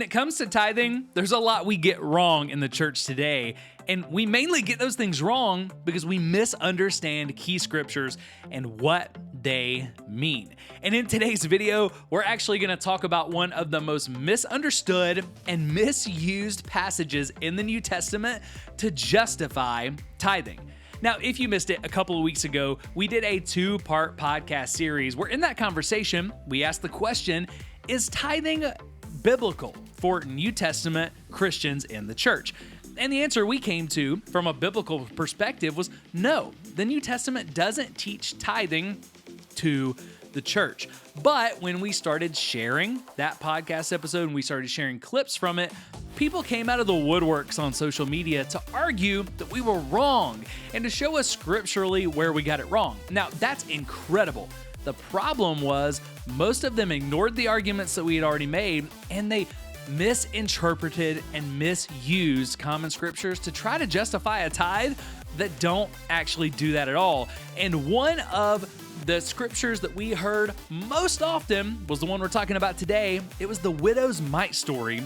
When it comes to tithing, there's a lot we get wrong in the church today, and we mainly get those things wrong because we misunderstand key scriptures and what they mean. And in today's video, we're actually going to talk about one of the most misunderstood and misused passages in the New Testament to justify tithing. Now, if you missed it a couple of weeks ago, we did a two-part podcast series where in that conversation, we asked the question, is tithing biblical for New Testament Christians in the church? And the answer we came to from a biblical perspective was no. The New Testament doesn't teach tithing to the church. But when we started sharing that podcast episode and we started sharing clips from it, people came out of the woodworks on social media to argue that we were wrong and to show us scripturally where we got it wrong. Now, that's incredible. The problem was most of them ignored the arguments that we had already made, and they misinterpreted and misused common scriptures to try to justify a tithe that don't actually do that at all. And one of the scriptures that we heard most often was the one we're talking about today. It was the Widows Mite story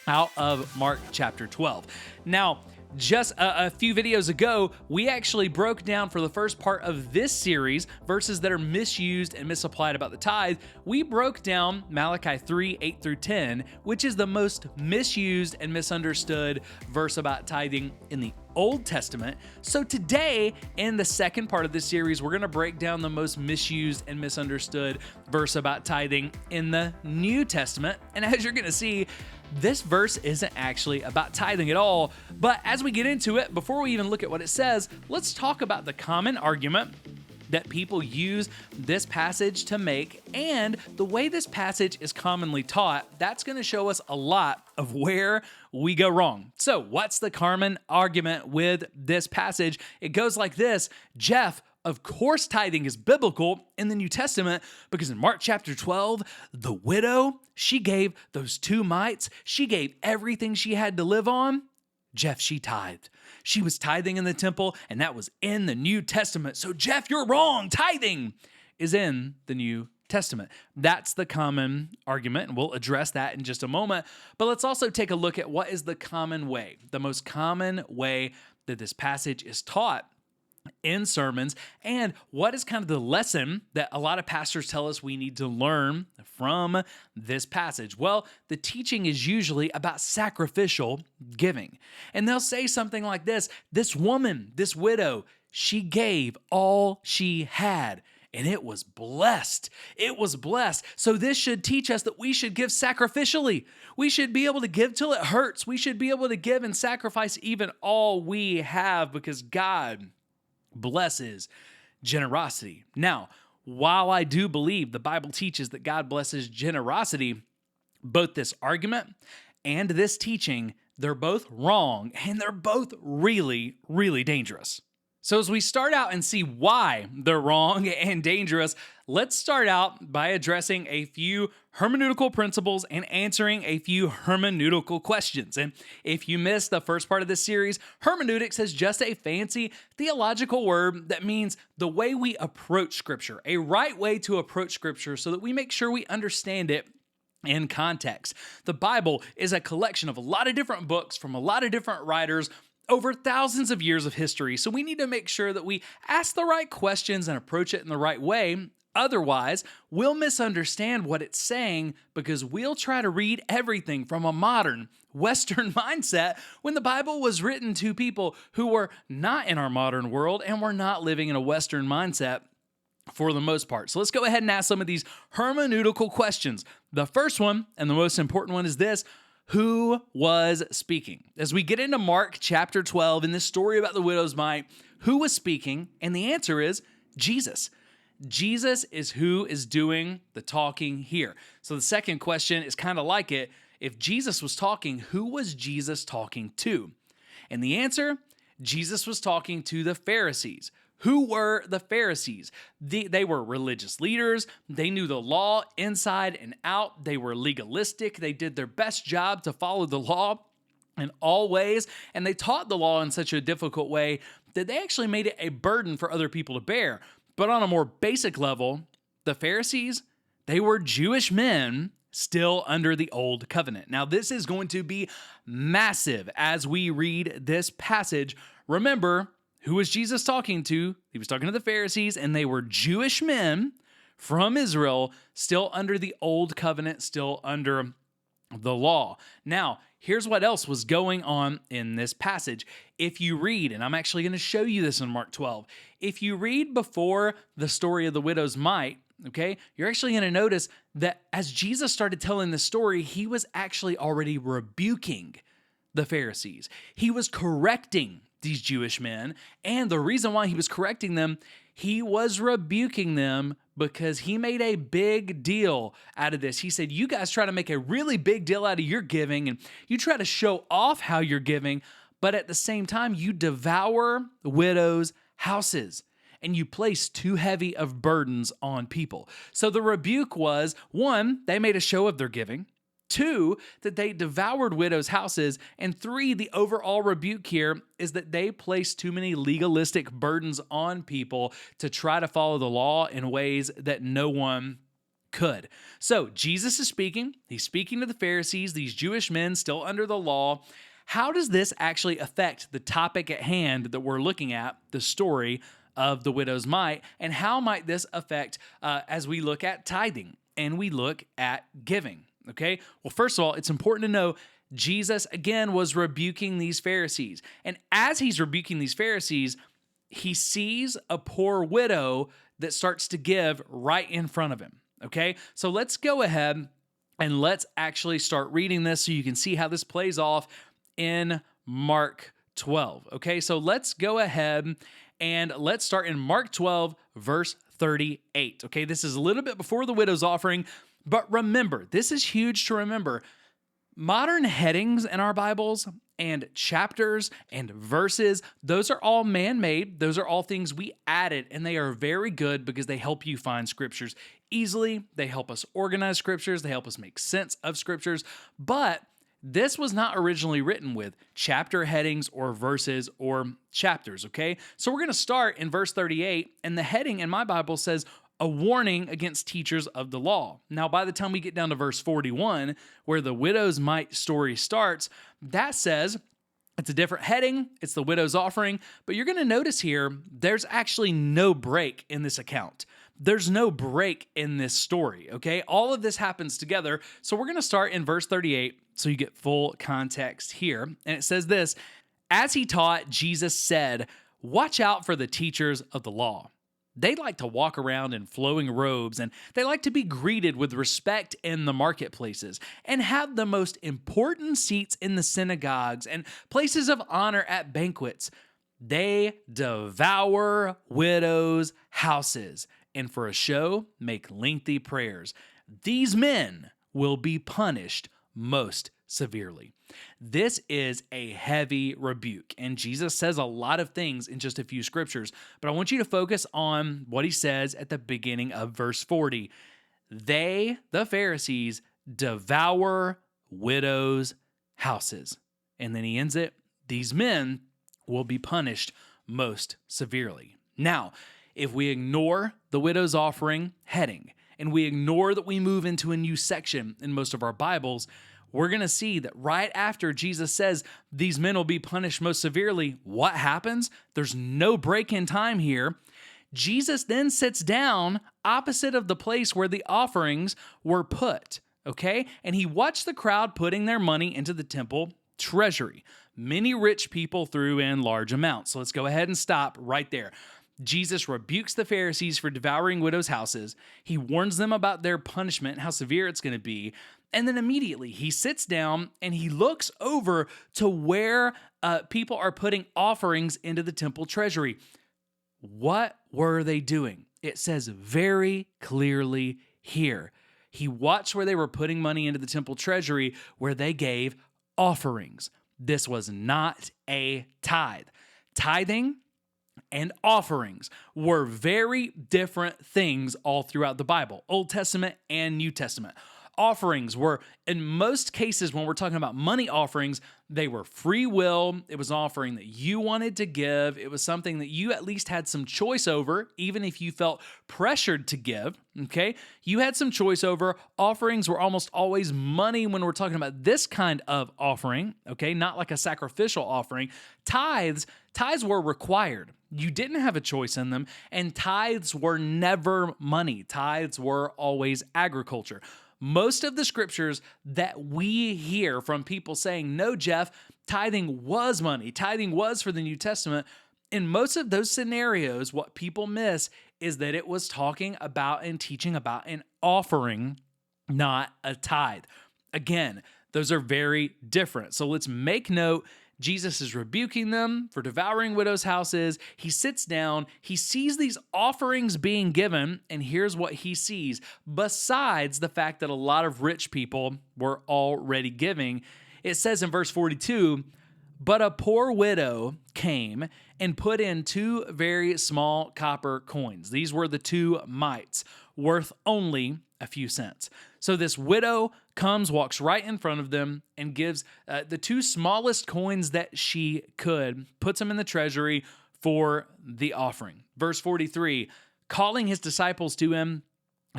out of Mark chapter 12. Now, just a few videos ago, we actually broke down for the first part of this series verses that are misused and misapplied about the tithe. We broke down Malachi 3, 8 through 10, which is the most misused and misunderstood verse about tithing in the Old Testament. So today, in the second part of this series, we're going to break down the most misused and misunderstood verse about tithing in the New Testament. And as you're going to see, this verse isn't actually about tithing at all. But as we get into it, before we even look at what it says, let's talk about the common argument that people use this passage to make, and the way this passage is commonly taught. That's going to show us a lot of where we go wrong. So what's the common argument with this passage? It goes like this: Jeff, of course tithing is biblical in the New Testament because in Mark chapter 12, the widow, she gave those 2 mites. She gave everything she had to live on. Jeff, she tithed. She was tithing in the temple, and that was in the New Testament. So Jeff, you're wrong. Tithing is in the New Testament. That's the common argument, and we'll address that in just a moment. But let's also take a look at what is the common way, the most common way that this passage is taught in sermons, and what is kind of the lesson that a lot of pastors tell us we need to learn from this passage. Well, the teaching is usually about sacrificial giving. And they'll say something like this woman, this widow, she gave all she had, and it was blessed. It was blessed. So this should teach us that we should give sacrificially. We should be able to give till it hurts. We should be able to give and sacrifice even all we have because God blesses generosity. Now, while I do believe the Bible teaches that God blesses generosity, both this argument and this teaching, they're both wrong and they're both really, really dangerous. So as we start out and see why they're wrong and dangerous, let's start out by addressing a few hermeneutical principles and answering a few hermeneutical questions. And if you missed the first part of this series, hermeneutics is just a fancy theological word that means the way we approach Scripture, a right way to approach Scripture so that we make sure we understand it in context. The Bible is a collection of a lot of different books from a lot of different writers over thousands of years of history. So we need to make sure that we ask the right questions and approach it in the right way. Otherwise, we'll misunderstand what it's saying because we'll try to read everything from a modern Western mindset when the Bible was written to people who were not in our modern world and were not living in a Western mindset for the most part. So let's go ahead and ask some of these hermeneutical questions. The first one, and the most important one, is this: who was speaking? As we get into Mark chapter 12 in this story about the widow's mite, who was speaking? And the answer is Jesus. Jesus is who is doing the talking here. So the second question is kind of like it. If Jesus was talking, who was Jesus talking to? And the answer, Jesus was talking to the Pharisees. Who were the Pharisees? They were religious leaders. They knew the law inside and out. They were legalistic. They did their best job to follow the law in all ways, and they taught the law in such a difficult way that they actually made it a burden for other people to bear. But on a more basic level, the Pharisees, they were Jewish men still under the old covenant. Now, this is going to be massive as we read this passage. Remember, who was Jesus talking to? He was talking to the Pharisees, and they were Jewish men from Israel, still under the old covenant, still under the law. Now, here's what else was going on in this passage. If you read, and I'm actually going to show you this in Mark 12, if you read before the story of the widow's mite, okay, you're actually going to notice that as Jesus started telling the story, he was actually already rebuking the Pharisees. He was correcting these Jewish men, and the reason why he was correcting them, he was rebuking them because he made a big deal out of this. He said, you guys try to make a really big deal out of your giving, and you try to show off how you're giving, but at the same time, you devour widows' houses, and you place too heavy of burdens on people. So the rebuke was, one, they made a show of their giving. Two, that they devoured widows' houses. And three, the overall rebuke here is that they placed too many legalistic burdens on people to try to follow the law in ways that no one could. So Jesus is speaking. He's speaking to the Pharisees, these Jewish men still under the law. How does this actually affect the topic at hand that we're looking at, the story of the widow's mite? And how might this affect as we look at tithing and we look at giving? Okay, well, first of all, it's important to know Jesus, again, was rebuking these Pharisees. And as he's rebuking these Pharisees, he sees a poor widow that starts to give right in front of him. Okay, so let's go ahead and let's actually start reading this so you can see how this plays off in Mark 12. Okay, so let's go ahead and let's start in Mark 12, verse 38. Okay, this is a little bit before the widow's offering. But remember, this is huge to remember. Modern headings in our Bibles and chapters and verses, those are all man-made. Those are all things we added, and they are very good because they help you find scriptures easily. They help us organize scriptures. They help us make sense of scriptures. But this was not originally written with chapter headings or verses or chapters, okay? So we're going to start in verse 38, and the heading in my Bible says, a warning against teachers of the law. Now, by the time we get down to verse 41, where the widow's mite story starts, that says it's a different heading. It's the widow's offering. But you're going to notice here, there's actually no break in this account. There's no break in this story, okay? All of this happens together. So we're going to start in verse 38 so you get full context here. And it says this, as he taught, Jesus said, watch out for the teachers of the law. They like to walk around in flowing robes, and they like to be greeted with respect in the marketplaces and have the most important seats in the synagogues and places of honor at banquets. They devour widows' houses and for a show make lengthy prayers. These men will be punished most severely. This is a heavy rebuke, and Jesus says a lot of things in just a few scriptures, but I want you to focus on what he says at the beginning of verse 40. They, the Pharisees, devour widows' houses. And then he ends it, these men will be punished most severely. Now, if we ignore the widow's offering heading, and we ignore that we move into a new section in most of our Bibles, we're going to see that right after Jesus says these men will be punished most severely, what happens? There's no break in time here. Jesus then sits down opposite of the place where the offerings were put, okay? And he watched the crowd putting their money into the temple treasury. Many rich people threw in large amounts. So let's go ahead and stop right there. Jesus rebukes the Pharisees for devouring widows' houses. He warns them about their punishment and how severe it's going to be. And then immediately he sits down and he looks over to where people are putting offerings into the temple treasury. What were they doing? It says very clearly here. He watched where they were putting money into the temple treasury where they gave offerings. This was not a tithe. Tithing and offerings were very different things all throughout the Bible, Old Testament and New Testament. Offerings were, in most cases, when we're talking about money offerings, they were free will. It was an offering that you wanted to give. It was something that you at least had some choice over, even if you felt pressured to give, okay? You had some choice over. Offerings were almost always money when we're talking about this kind of offering, okay? Not like a sacrificial offering. Tithes were required. You didn't have a choice in them, and tithes were never money. Tithes were always agriculture. Most of the scriptures that we hear from people saying, no, Jeff, tithing was money, tithing was for the New Testament, in most of those scenarios, what people miss is that it was talking about and teaching about an offering, not a tithe. Again, those are very different. So let's make note. Jesus is rebuking them for devouring widows' houses. He sits down, he sees these offerings being given, and here's what he sees. Besides the fact that a lot of rich people were already giving, it says in verse 42, but a poor widow came and put in 2 very small copper coins. These were the 2 mites, worth only a few cents. So this widow comes, walks right in front of them, and gives the 2 smallest coins that she could, puts them in the treasury for the offering. Verse 43, calling his disciples to him,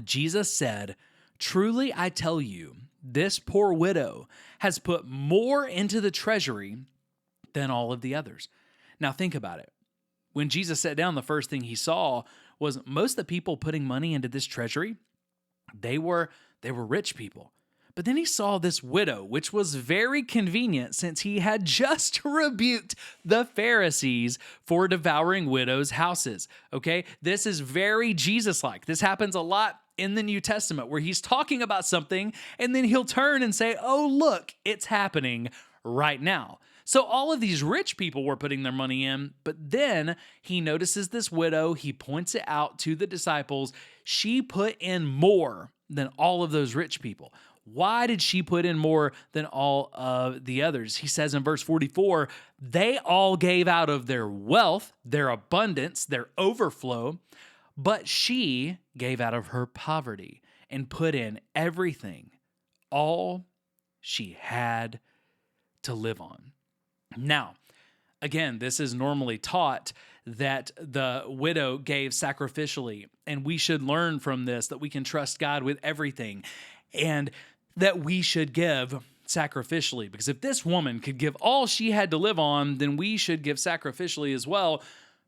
Jesus said, truly I tell you, this poor widow has put more into the treasury than all of the others. Now think about it. When Jesus sat down, the first thing he saw was most of the people putting money into this treasury, they were rich people. But then he saw this widow, which was very convenient since he had just rebuked the Pharisees for devouring widows' houses. Okay, this is very Jesus-like. This happens a lot in the New Testament where he's talking about something and then he'll turn and say, oh, look, it's happening right now. So all of these rich people were putting their money in, but then he notices this widow. He points it out to the disciples. She put in more than all of those rich people. Why did she put in more than all of the others? He says in verse 44, they all gave out of their wealth, their abundance, their overflow, but she gave out of her poverty and put in everything, all she had to live on. Now, again, this is normally taught that the widow gave sacrificially, and we should learn from this that we can trust God with everything, and that we should give sacrificially. Because if this woman could give all she had to live on, then we should give sacrificially as well.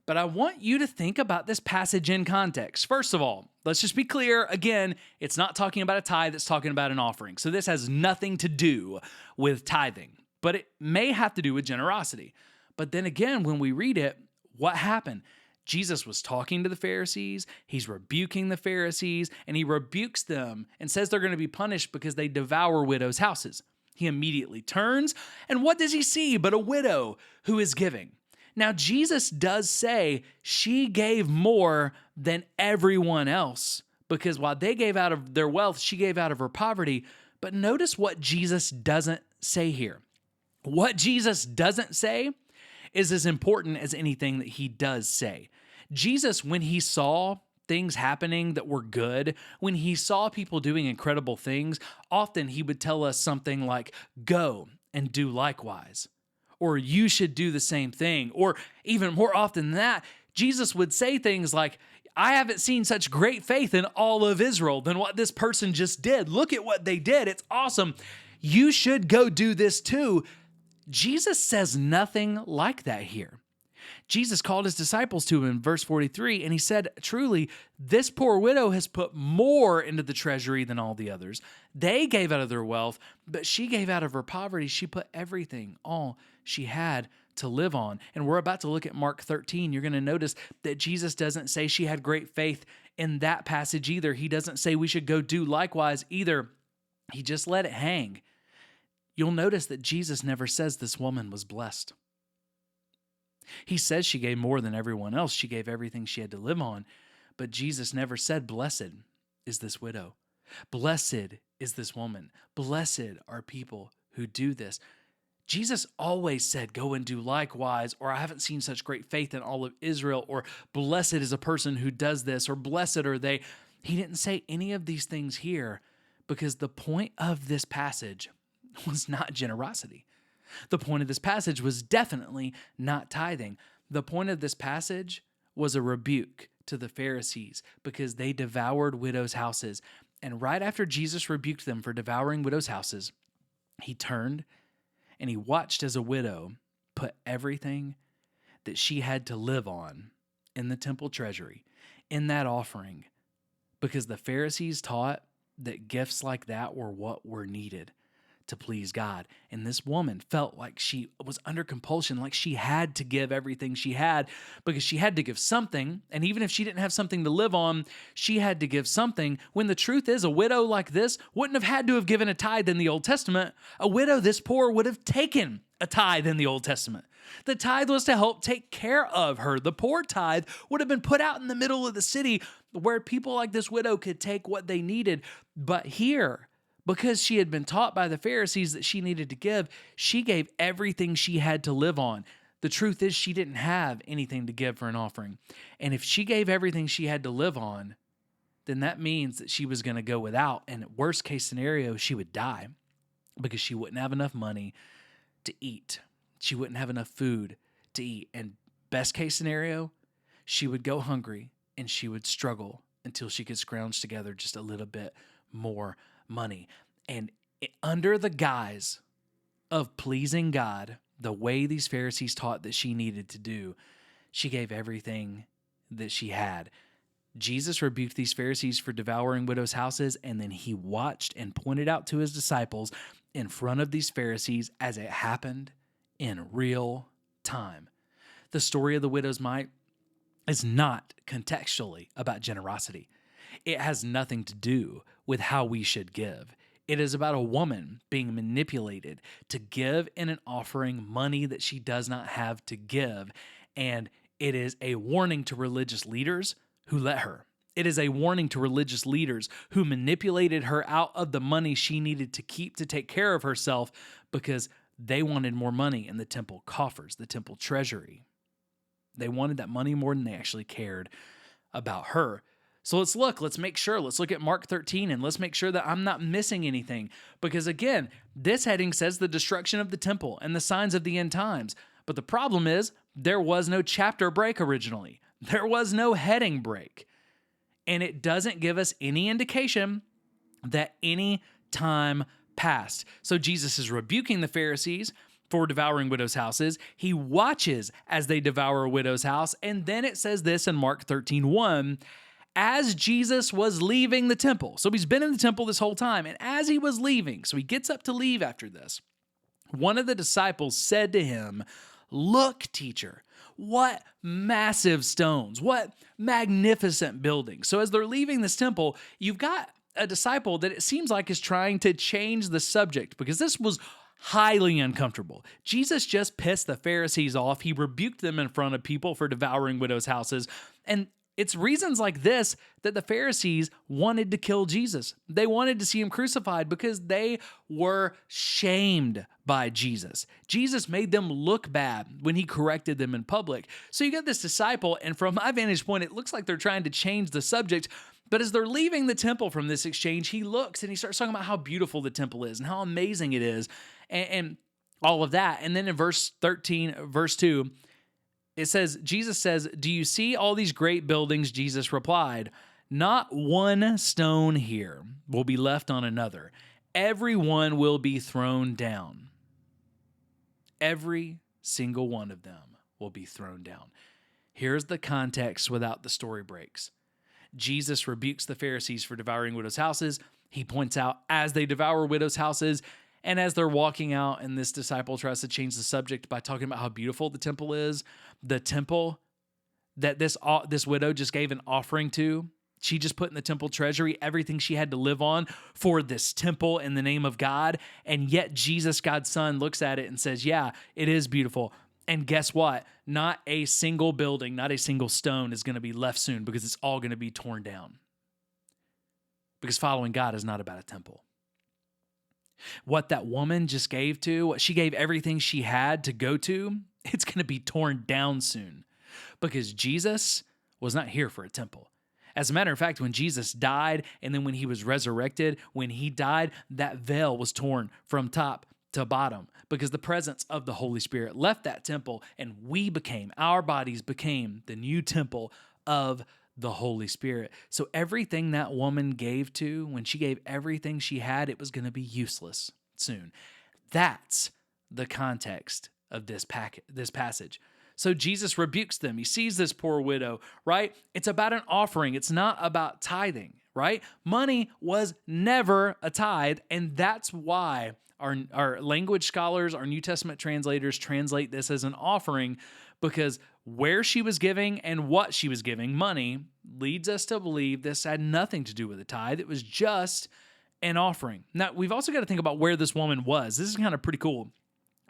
But I want you to think about this passage in context. First of all, let's just be clear. Again, it's not talking about a tithe, it's talking about an offering. So this has nothing to do with tithing, but it may have to do with generosity. But then again, when we read it, what happened? Jesus was talking to the Pharisees, he's rebuking the Pharisees, and he rebukes them and says they're going to be punished because they devour widows' houses. He immediately turns, and what does he see but a widow who is giving? Now, Jesus does say she gave more than everyone else, because while they gave out of their wealth, she gave out of her poverty. But notice what Jesus doesn't say here. What Jesus doesn't say is as important as anything that he does say. Jesus, when he saw things happening that were good, when he saw people doing incredible things, often he would tell us something like, go and do likewise, or you should do the same thing, or even more often than that, Jesus would say things like, I haven't seen such great faith in all of Israel than what this person just did. Look at what they did. It's awesome. You should go do this too. Jesus says nothing like that here. Jesus called his disciples to him in verse 43, and he said, truly, this poor widow has put more into the treasury than all the others. They gave out of their wealth, but she gave out of her poverty. She put everything, all she had to live on. And we're about to look at Mark 13. You're going to notice that Jesus doesn't say she had great faith in that passage either. He doesn't say we should go do likewise either. He just let it hang. You'll notice that Jesus never says this woman was blessed. He says she gave more than everyone else. She gave everything she had to live on. But Jesus never said, blessed is this widow. Blessed is this woman. Blessed are people who do this. Jesus always said, go and do likewise, or I haven't seen such great faith in all of Israel, or blessed is a person who does this, or blessed are they. He didn't say any of these things here, Because the point of this passage was not generosity. The point of this passage was definitely not tithing. The point of this passage was a rebuke to the Pharisees because they devoured widows' houses. And right after Jesus rebuked them for devouring widows' houses, he turned and he watched as a widow put everything that she had to live on in the temple treasury, in that offering, because the Pharisees taught that gifts like that were what were needed to please God. And this woman felt like she was under compulsion, like she had to give everything she had because she had to give something. And even if she didn't have something to live on, she had to give something. When the truth is, a widow like this wouldn't have had to have given a tithe in the Old Testament. A widow this poor would have taken a tithe in the Old Testament. The tithe was to help take care of her. The poor tithe would have been put out in the middle of the city where people like this widow could take what they needed. But here, because she had been taught by the Pharisees that she needed to give, she gave everything she had to live on. The truth is, she didn't have anything to give for an offering. And if she gave everything she had to live on, then that means that she was going to go without. And worst case scenario, she would die because she wouldn't have enough money to eat. She wouldn't have enough food to eat. And best case scenario, she would go hungry and she would struggle until she could scrounge together just a little bit more money. And under the guise of pleasing God, the way these Pharisees taught that she needed to do, she gave everything that she had. Jesus rebuked these Pharisees for devouring widows' houses, and then he watched and pointed out to his disciples in front of these Pharisees as it happened in real time. The story of the Widows Mite is not contextually about generosity. It has nothing to do with how we should give. It is about a woman being manipulated to give in an offering money that she does not have to give. And it is a warning to religious leaders who let her. It is a warning to religious leaders who manipulated her out of the money she needed to keep to take care of herself because they wanted more money in the temple coffers, the temple treasury. They wanted that money more than they actually cared about her. So let's make sure. Let's look at Mark 13 and let's make sure that I'm not missing anything. Because again, this heading says the destruction of the temple and the signs of the end times. But the problem is there was no chapter break originally. There was no heading break. And it doesn't give us any indication that any time passed. So Jesus is rebuking the Pharisees for devouring widows' houses. He watches as they devour a widow's house. And then it says this in Mark 13:1, as Jesus was leaving the temple. So he's been in the temple this whole time. And as he was leaving, so he gets up to leave after this, one of the disciples said to him, "Look, teacher, what massive stones, what magnificent buildings." So as they're leaving this temple, you've got a disciple that it seems like is trying to change the subject because this was highly uncomfortable. Jesus just pissed the Pharisees off. He rebuked them in front of people for devouring widows' houses. And it's reasons like this that the Pharisees wanted to kill Jesus. They wanted to see him crucified because they were shamed by Jesus. Jesus made them look bad when he corrected them in public. So you got this disciple, and from my vantage point, it looks like they're trying to change the subject. But as they're leaving the temple from this exchange, he looks and he starts talking about how beautiful the temple is and how amazing it is and all of that. And then in verse 13, verse 2, it says, Jesus says, "Do you see all these great buildings?" Jesus replied, "Not one stone here will be left on another. Every one will be thrown down." Every single one of them will be thrown down. Here's the context without the story breaks. Jesus rebukes the Pharisees for devouring widows' houses. He points out as they devour widows' houses, and as they're walking out, and this disciple tries to change the subject by talking about how beautiful the temple is, the temple that this widow just gave an offering to, she just put in the temple treasury everything she had to live on for this temple in the name of God, and yet Jesus, God's Son, looks at it and says, yeah, it is beautiful. And guess what? Not a single building, not a single stone is going to be left soon because it's all going to be torn down. Because following God is not about a temple. What that woman just gave to, what she gave everything she had to go to, it's going to be torn down soon. Because Jesus was not here for a temple. As a matter of fact, when Jesus died and then when he was resurrected, when he died, that veil was torn from top to bottom because the presence of the Holy Spirit left that temple and our bodies became the new temple of the Holy Spirit. So everything that woman gave to, when she gave everything she had, it was going to be useless soon. That's the context of this passage. So Jesus rebukes them. He sees this poor widow, right? It's about an offering. It's not about tithing, right? Money was never a tithe, and that's why our language scholars, our New Testament translators translate this as an offering, because where she was giving and what she was giving, money, leads us to believe this had nothing to do with a tithe. It was just an offering. Now, we've also got to think about where this woman was. This is kind of pretty cool.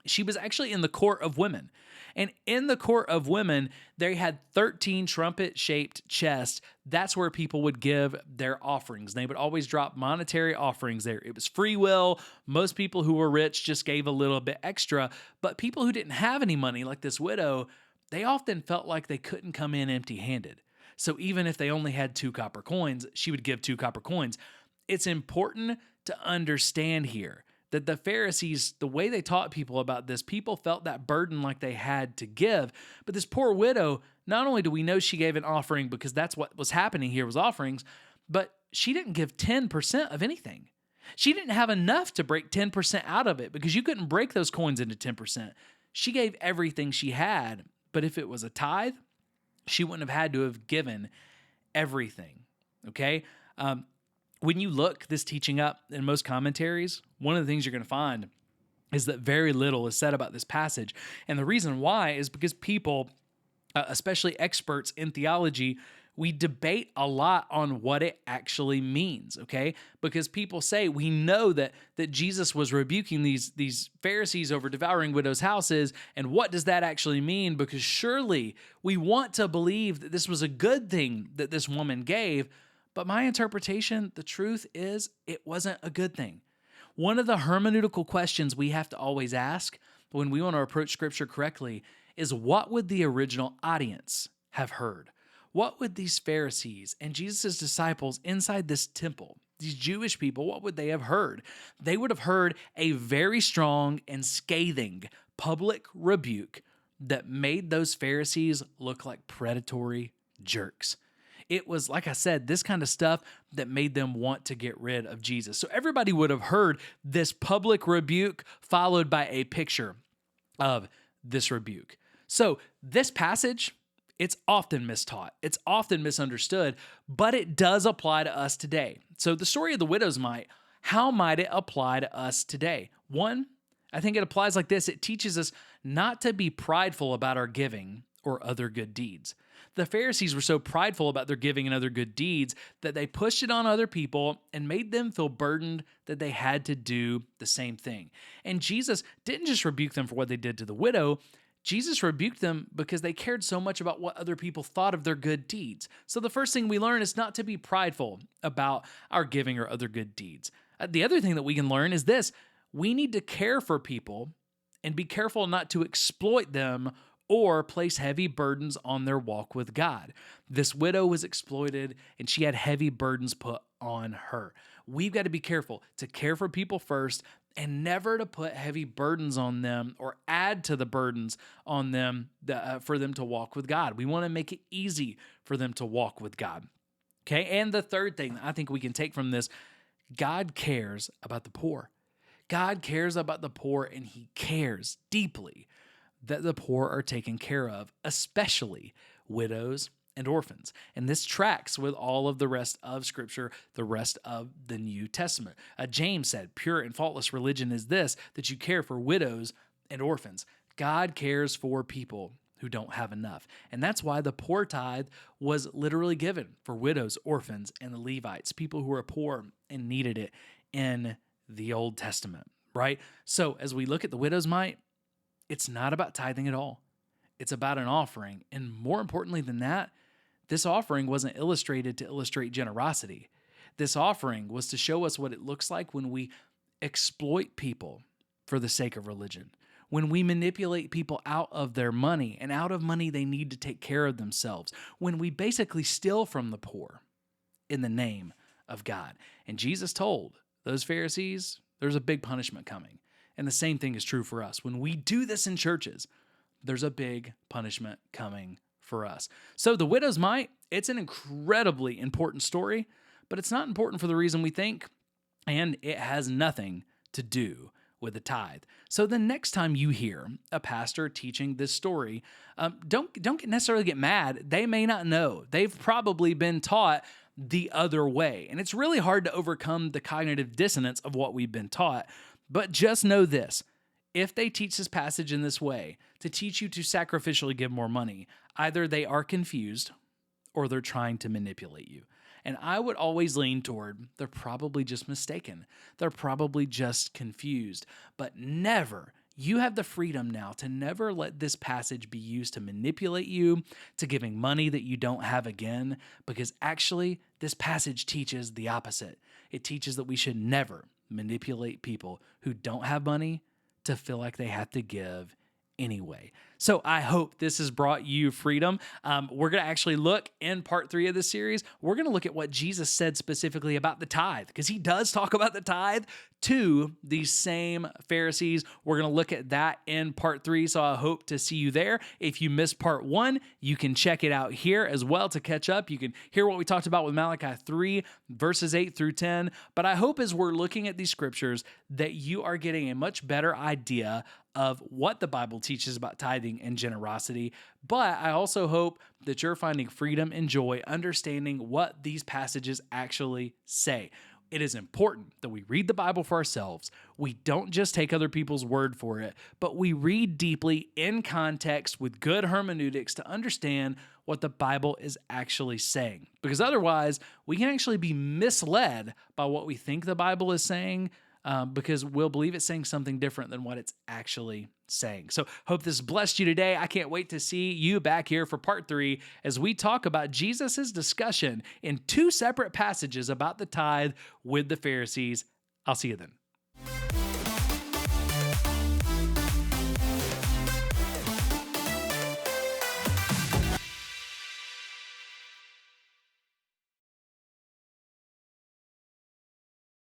She was actually in the court of women. And in the court of women, they had 13 trumpet-shaped chests. That's where people would give their offerings. They would always drop monetary offerings there. It was free will. Most people who were rich just gave a little bit extra. But people who didn't have any money, like this widow, they often felt like they couldn't come in empty-handed. So even if they only had 2 copper coins, she would give 2 copper coins. It's important to understand here that the Pharisees, the way they taught people about this, people felt that burden like they had to give. But this poor widow, not only do we know she gave an offering because that's what was happening here was offerings, but she didn't give 10% of anything. She didn't have enough to break 10% out of it because you couldn't break those coins into 10%. She gave everything she had, but if it was a tithe, she wouldn't have had to have given everything, okay? When you look this teaching up in most commentaries, one of the things you're going to find is that very little is said about this passage. And the reason why is because people, especially experts in theology, we debate a lot on what it actually means, okay? Because people say, we know that Jesus was rebuking these Pharisees over devouring widows' houses, and what does that actually mean? Because surely we want to believe that this was a good thing that this woman gave, but my interpretation, the truth is, it wasn't a good thing. One of the hermeneutical questions we have to always ask when we want to approach Scripture correctly is, what would the original audience have heard? What would these Pharisees and Jesus' disciples inside this temple, these Jewish people, what would they have heard? They would have heard a very strong and scathing public rebuke that made those Pharisees look like predatory jerks. It was, like I said, this kind of stuff that made them want to get rid of Jesus. So everybody would have heard this public rebuke followed by a picture of this rebuke. So this passage, it's often mistaught. It's often misunderstood, but it does apply to us today. So the story of the Widows Mite, how might it apply to us today? One, I think it applies like this. It teaches us not to be prideful about our giving or other good deeds. The Pharisees were so prideful about their giving and other good deeds that they pushed it on other people and made them feel burdened that they had to do the same thing. And Jesus didn't just rebuke them for what they did to the widow. Jesus rebuked them because they cared so much about what other people thought of their good deeds. So the first thing we learn is not to be prideful about our giving or other good deeds. The other thing that we can learn is this: we need to care for people and be careful not to exploit them or place heavy burdens on their walk with God. This widow was exploited and she had heavy burdens put on her. We've got to be careful to care for people first and never to put heavy burdens on them or add to the burdens on them for them to walk with God. We want to make it easy for them to walk with God. Okay, and the third thing I think we can take from this, God cares about the poor. God cares about the poor, and he cares deeply that the poor are taken care of, especially widows and orphans. And this tracks with all of the rest of Scripture, the rest of the New Testament. James said, pure and faultless religion is this, that you care for widows and orphans. God cares for people who don't have enough. And that's why the poor tithe was literally given for widows, orphans, and the Levites, people who were poor and needed it in the Old Testament, right? So as we look at the widow's mite, it's not about tithing at all. It's about an offering. And more importantly than that, this offering wasn't illustrated to illustrate generosity. This offering was to show us what it looks like when we exploit people for the sake of religion, when we manipulate people out of their money and out of money they need to take care of themselves, when we basically steal from the poor in the name of God. And Jesus told those Pharisees there's a big punishment coming. And the same thing is true for us. When we do this in churches, there's a big punishment coming for us. So the widow's mite, it's an incredibly important story, but it's not important for the reason we think, and it has nothing to do with the tithe. So the next time you hear a pastor teaching this story, don't necessarily get mad. They may not know. They've probably been taught the other way. And it's really hard to overcome the cognitive dissonance of what we've been taught. But just know this. If they teach this passage in this way, to teach you to sacrificially give more money, either they are confused or they're trying to manipulate you. And I would always lean toward they're probably just mistaken. They're probably just confused. But never, you have the freedom now to never let this passage be used to manipulate you, to giving money that you don't have again, because actually this passage teaches the opposite. It teaches that we should never manipulate people who don't have money to feel like they have to give anyway. So I hope this has brought you freedom. We're going to actually look in part 3 of this series. We're going to look at what Jesus said specifically about the tithe, because he does talk about the tithe to these same Pharisees. We're going to look at that in part 3. So I hope to see you there. If you missed part 1, you can check it out here as well to catch up. You can hear what we talked about with Malachi 3, verses 8 through 10. But I hope as we're looking at these scriptures that you are getting a much better idea of what the Bible teaches about tithing and generosity. But I also hope that you're finding freedom and joy understanding what these passages actually say. It is important that we read the Bible for ourselves. We don't just take other people's word for it, but we read deeply in context with good hermeneutics to understand what the Bible is actually saying. Because otherwise, we can actually be misled by what we think the Bible is saying, because we'll believe it's saying something different than what it's actually saying. So hope this blessed you today. I can't wait to see you back here for part 3 as we talk about Jesus's discussion in 2 separate passages about the tithe with the Pharisees. I'll see you then.